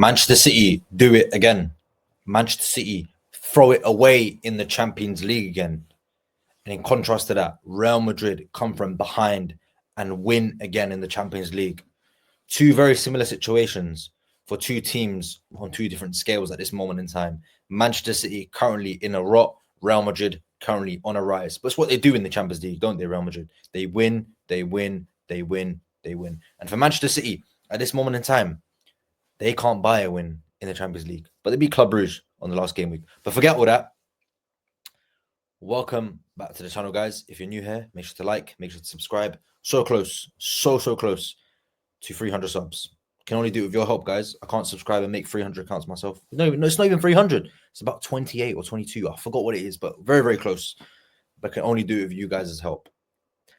Manchester City do it again. Manchester City throw it away in the Champions League again. And in contrast to that, Real Madrid come from behind and win again in the Champions League. Two very similar situations for two teams on two different scales at this moment in time. Manchester City currently in a rot, Real Madrid currently on a rise. But it's what they do in the Champions League, don't they, Real Madrid? They win, they win, they win, they win. And for Manchester City, at this moment in time, they can't buy a win in the Champions League. But they beat Club Brugge on the last game week. But forget all that. Welcome back to the channel, guys. If you're new here, make sure to like, make sure to subscribe. So close, so close to 300 subs. Can only do it with your help, guys. I can't subscribe and make 300 accounts myself. No, it's not even 300. It's about 28 or 22. I forgot what it is, but very close. But can only do it with you guys' help.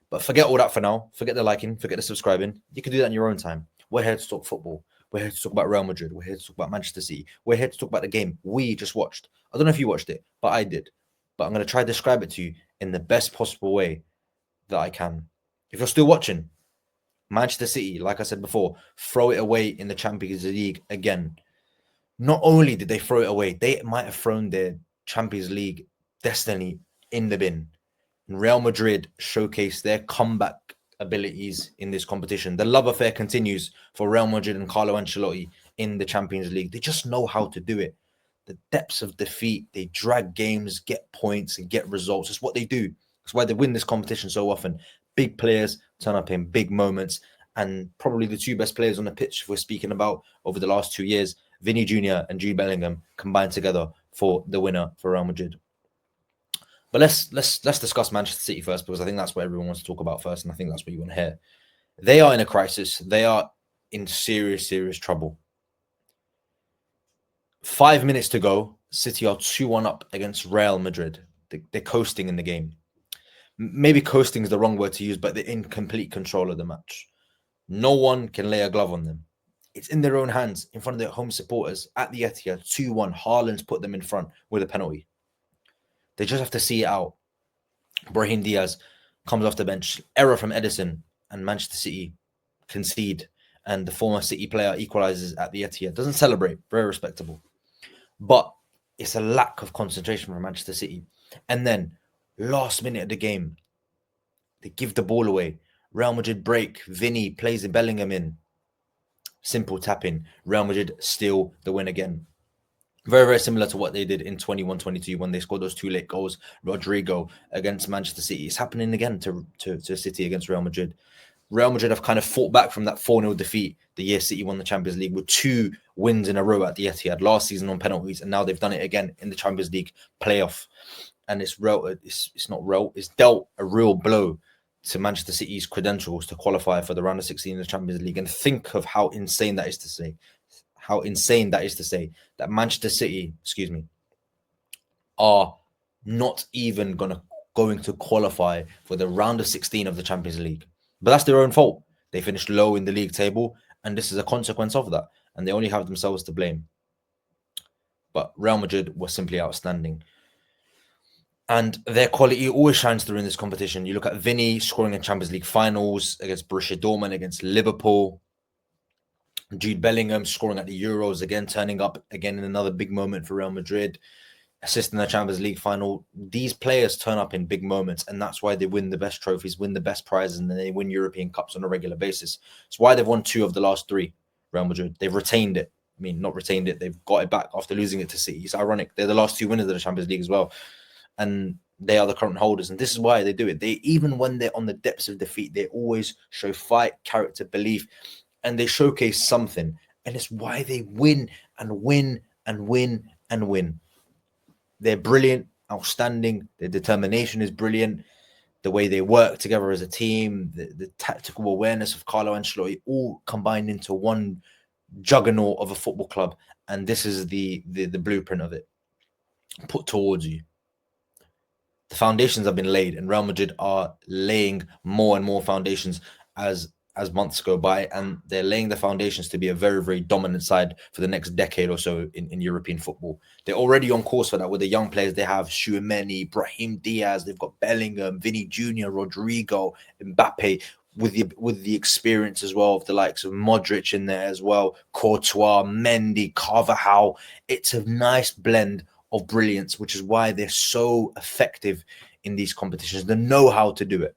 But forget all that for now. Forget the liking, forget the subscribing. You can do that in your own time. We're here to talk football. We're here to talk about Real Madrid. We're here to talk about Manchester City. We're here to talk about the game we just watched. I don't know if you watched it, but I did. But I'm going to try to describe it to you in the best possible way that I can. If you're still watching, Manchester City, like I said before, throw it away in the Champions League again. Not only did they throw it away, they might have thrown their Champions League destiny in the bin. And Real Madrid showcased their comeback abilities in this competition. The love affair continues for Real Madrid and Carlo Ancelotti in the Champions League. They just know how to do it. The depths of defeat, they drag games, get points, and get results. It's what they do. That's why they win this competition so often. Big players turn up in big moments, and probably the two best players on the pitch, if we're speaking about over the last 2 years, Vinny Jr. and Jude Bellingham combined together for the winner for Real Madrid. But let's discuss Manchester City first, because I think that's what everyone wants to talk about first, and I think that's what you want to hear. They are in a crisis. They are in serious trouble. 5 minutes to go. City are 2-1 up against Real Madrid. They're coasting in the game. Maybe coasting is the wrong word to use, but they're in complete control of the match. No one can lay a glove on them. It's in their own hands, in front of their home supporters at the Etihad. 2-1. Haaland's put them in front with a penalty. They just have to see it out. Brahim Diaz comes off the bench. Error from Edison, and Manchester City concede. And the former City player equalizes at the Etihad. Doesn't celebrate. Very respectable. But it's a lack of concentration from Manchester City. And then, last minute of the game, they give the ball away. Real Madrid break. Vinny plays Bellingham in. Simple tap-in. Real Madrid steal the win again. Very similar to what they did in 21-22 when they scored those 2 late goals. Rodrigo against Manchester City. It's happening again to City against Real Madrid. Real Madrid have kind of fought back from that 4-0 defeat the year City won the Champions League with 2 wins in a row at the Etihad last season on penalties, and now they've done it again in the Champions League playoff. And it's dealt a real blow to Manchester City's credentials to qualify for the round of 16 in the Champions League. And think of how insane that is to say. How insane that is to say that Manchester City, are not even going to qualify for the round of 16 of the Champions League. But that's their own fault. They finished low in the league table, and this is a consequence of that. And they only have themselves to blame. But Real Madrid was simply outstanding. And their quality always shines through in this competition. You look at Vinny scoring in Champions League finals against Borussia Dortmund, against Liverpool. Jude Bellingham scoring at the Euros again, turning up again in another big moment for Real Madrid. Assist in the Champions League final. These players turn up in big moments, and that's why they win the best trophies, win the best prizes, and then they win European Cups on a regular basis. It's why they've won 2 of the last 3, Real Madrid. They've retained it. I mean, not retained it. They've got it back after losing it to City. It's ironic. They're the last 2 winners of the Champions League as well. And they are the current holders. And this is why they do it. They, even when they're on the depths of defeat, they always show fight, character, belief, and they showcase something. And it's why they win and win and win and win. They're brilliant, outstanding. Their determination is brilliant. The way they work together as a team, the tactical awareness of Carlo Ancelotti, all combined into one juggernaut of a football club. And this is the blueprint of it put towards you. The foundations have been laid, and Real Madrid are laying more and more foundations as months go by, and they're laying the foundations to be a very dominant side for the next decade or so in European football. They're already on course for that with the young players they have: Tchouaméni, Brahim Diaz, they've got Bellingham, Vinny Jr., Rodrigo, Mbappe. with the experience as well of the likes of Modric in there as well, Courtois, Mendy, Carvajal. It's a nice blend of brilliance, which is why they're so effective in these competitions. They know how to do it.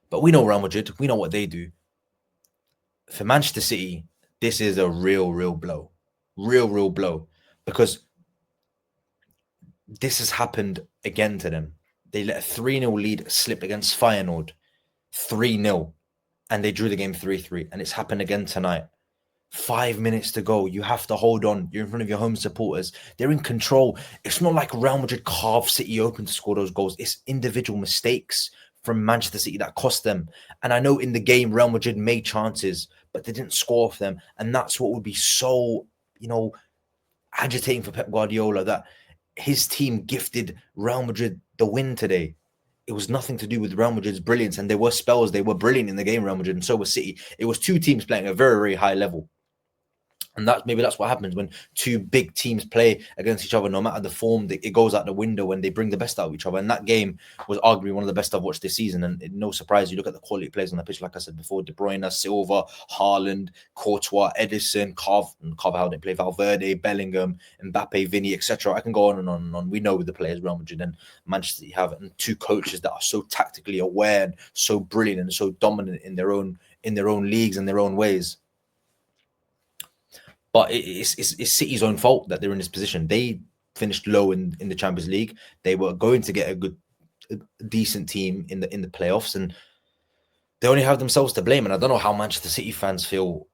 But we know Real Madrid, we know what they do. For Manchester City, this is a real blow. Real blow. Because this has happened again to them. They let a 3-0 lead slip against Feyenoord. 3-0. And they drew the game 3-3. And it's happened again tonight. 5 minutes to go. You have to hold on. You're in front of your home supporters. They're in control. It's not like Real Madrid carved City open to score those goals. It's individual mistakes from Manchester City that cost them. And I know in the game, Real Madrid made chances, but they didn't score off them. And that's what would be so, agitating for Pep Guardiola, that his team gifted Real Madrid the win today. It was nothing to do with Real Madrid's brilliance. And there were spells. They were brilliant in the game, Real Madrid, and so was City. It was two teams playing at a very high level. And that's what happens when two big teams play against each other. No matter the form, it goes out the window when they bring the best out of each other. And that game was arguably one of the best I've watched this season. And no surprise, you look at the quality of players on the pitch, like I said before: De Bruyne, Silva, Haaland, Courtois, Edison, Carvajal didn't play, Valverde, Bellingham, Mbappe, Vinny, etc. I can go on and on and on. We know the players Real Madrid and Manchester City have, and two coaches that are so tactically aware and so brilliant and so dominant in their own leagues and their own ways. But it's City's own fault that they're in this position. They finished low in the Champions League. They were going to get a decent team in the playoffs, and they only have themselves to blame. And I don't know how Manchester City fans feel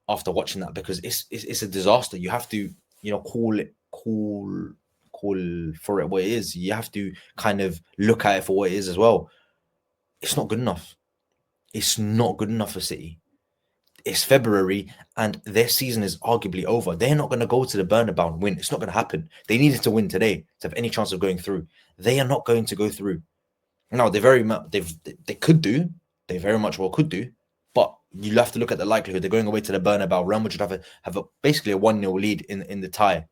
after watching that, because it's a disaster. You have to call for it what it is. You have to kind of look at it for what it is as well. It's not good enough. It's not good enough for City. It's February and their season is arguably over. They're not going to go to the Bernabeu and win. It's not going to happen. They needed to win today to have any chance of going through. They are not going to go through. No, they very much well could do, but you have to look at the likelihood. They're going away to the Bernabeu. Real Madrid have basically a 1-0 lead in the tie.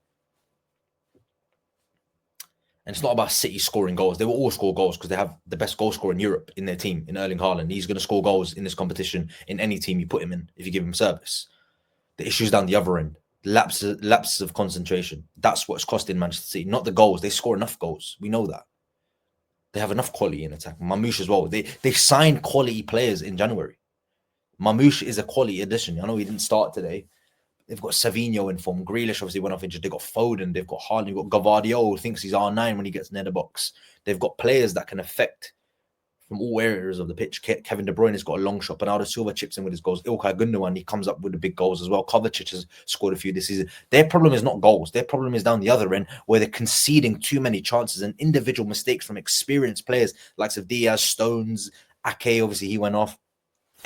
And it's not about City scoring goals. They will all score goals because they have the best goal scorer in Europe in their team, in Erling Haaland. He's going to score goals in this competition in any team you put him in if you give him service. The issue's down the other end. Lapses of concentration. That's what's costing Manchester City, not the goals. They score enough goals. We know that. They have enough quality in attack. Mamouche as well. They signed quality players in January. Mamouche is a quality addition. I know he didn't start today. They've got Savinho in form. Grealish obviously went off injured. They've got Foden. They've got Haaland. They've got Gavardio, who thinks he's R9 when he gets near the box. They've got players that can affect from all areas of the pitch. Kevin De Bruyne has got a long shot. Bernardo Silva chips in with his goals. Ilkay Gundogan, he comes up with the big goals as well. Kovacic has scored a few this season. Their problem is not goals. Their problem is down the other end, where they're conceding too many chances and individual mistakes from experienced players, likes of Diaz, Stones, Ake, obviously he went off,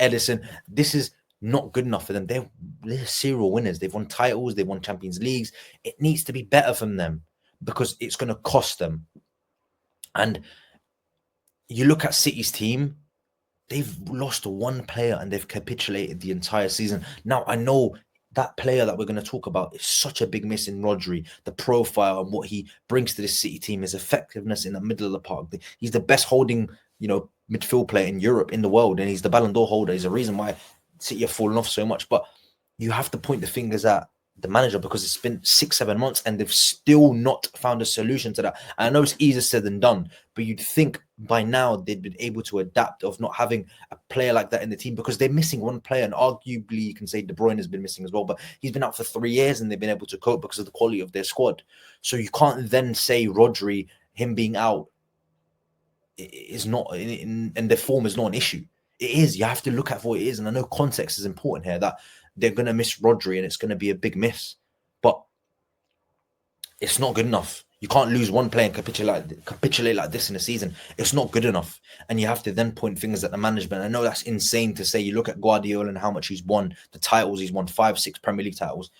Edison. This is not good enough for them. They're serial winners. They've won titles. They've won Champions Leagues. It needs to be better from them because it's going to cost them. And you look at City's team, they've lost one player and they've capitulated the entire season. Now, I know that player that we're going to talk about is such a big miss in Rodri. The profile and what he brings to this City team, his effectiveness in the middle of the park. He's the best holding, midfield player in Europe, in the world, and he's the Ballon d'Or holder. He's the reason why City have fallen off so much. But you have to point the fingers at the manager because it's been 6-7 months and they've still not found a solution to that. And I know it's easier said than done, but you'd think by now they'd been able to adapt of not having a player like that in the team, because they're missing one player, and arguably you can say De Bruyne has been missing as well, but he's been out for 3 years and they've been able to cope because of the quality of their squad. So you can't then say Rodri, him being out, is not, and their form is not an issue. It is. You have to look at what it is. And I know context is important here, that they're going to miss Rodri and it's going to be a big miss. But it's not good enough. You can't lose one player and capitulate like this in a season. It's not good enough. And you have to then point fingers at the management. I know that's insane to say. You look at Guardiola and how much he's won, the titles he's won, 5-6 Premier League titles,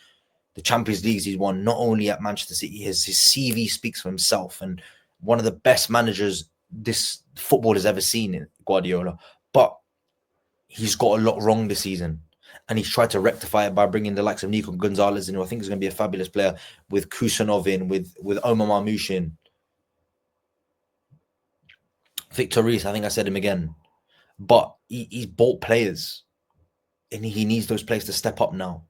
the Champions Leagues he's won, not only at Manchester City. His CV speaks for himself, and one of the best managers this football has ever seen in Guardiola. But he's got a lot wrong this season, and he's tried to rectify it by bringing the likes of Nico Gonzalez in, who I think is going to be a fabulous player, with Kusanov in, with Omar Marmoush in, Victor Reis, I think I said him again. But he's bought players, and he needs those players to step up now,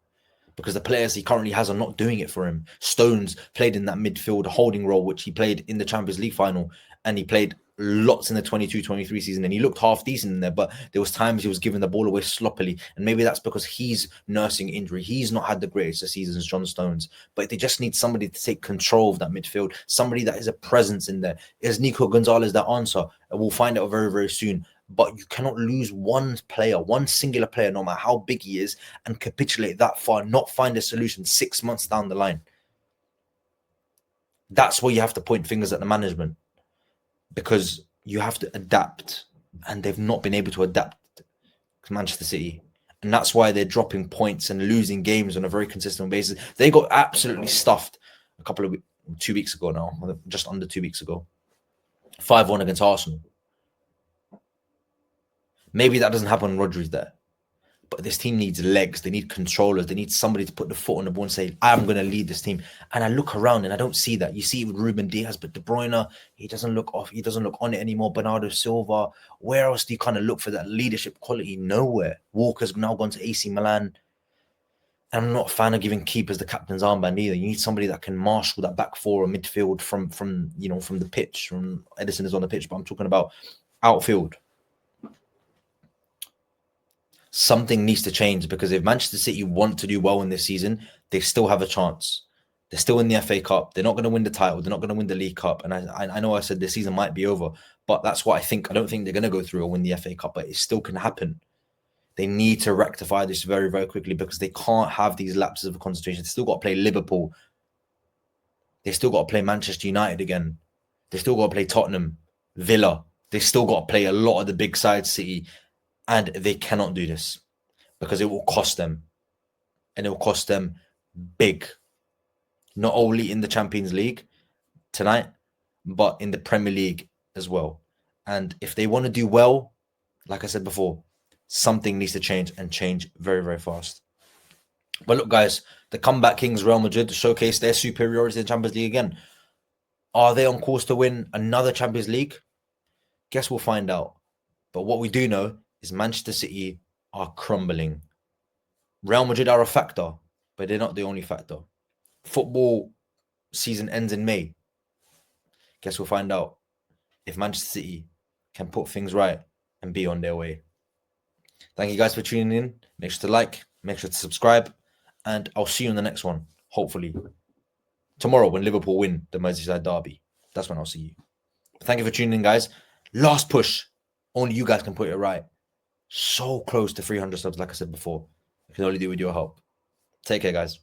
because the players he currently has are not doing it for him. Stones played in that midfield holding role, which he played in the Champions League final, and he played lots in the 22-23 season, and he looked half decent in there, but there was times he was giving the ball away sloppily, and maybe that's because he's nursing injury. He's not had the greatest of seasons, John Stones, but they just need somebody to take control of that midfield, somebody that is a presence in there. Is Nico Gonzalez that answer? And we'll find out very, very soon. But you cannot lose one player, one singular player, no matter how big he is, and capitulate that far, not find a solution 6 months down the line. That's where you have to point fingers at the management, because you have to adapt, and they've not been able to adapt to Manchester City. And that's why they're dropping points and losing games on a very consistent basis. They got absolutely stuffed 2 weeks ago now, just under 2 weeks ago. 5-1 against Arsenal. Maybe that doesn't happen when Rodri's there. But this team needs legs. They need controllers. They need somebody to put the foot on the ball and say, I'm going to lead this team. And I look around and I don't see that. You see it with Ruben Diaz, but De Bruyne, he doesn't look off. He doesn't look on it anymore. Bernardo Silva. Where else do you kind of look for that leadership quality? Nowhere. Walker's now gone to AC Milan. And I'm not a fan of giving keepers the captain's armband either. You need somebody that can marshal that back four or midfield from the pitch. From Edison is on the pitch, but I'm talking about outfield. Something needs to change, because if Manchester City want to do well in this season, they still have a chance. They're still in the FA Cup. They're not going to win the title. They're not going to win the League Cup. And I know I said this season might be over, but that's what I think. I don't think they're going to go through or win the FA Cup, but it still can happen. They need to rectify this very, very quickly, because they can't have these lapses of concentration. They still got to play Liverpool. They still got to play Manchester United again. They still got to play Tottenham, Villa. They still got to play a lot of the big sides, City. And they cannot do this, because it will cost them. And it will cost them big. Not only in the Champions League tonight, but in the Premier League as well. And if they want to do well, like I said before, something needs to change, and change very, very fast. But look, guys, the comeback kings Real Madrid showcase their superiority in the Champions League again. Are they on course to win another Champions League? Guess we'll find out. But what we do know is Manchester City are crumbling. Real Madrid are a factor, but they're not the only factor. Football season ends in May. Guess we'll find out if Manchester City can put things right and be on their way. Thank you guys for tuning in. Make sure to like, make sure to subscribe, and I'll see you in the next one, hopefully. Tomorrow when Liverpool win the Merseyside derby. That's when I'll see you. Thank you for tuning in, guys. Last push. Only you guys can put it right. So close to 300 subs, like I said before. I can only do with your help. Take care, guys.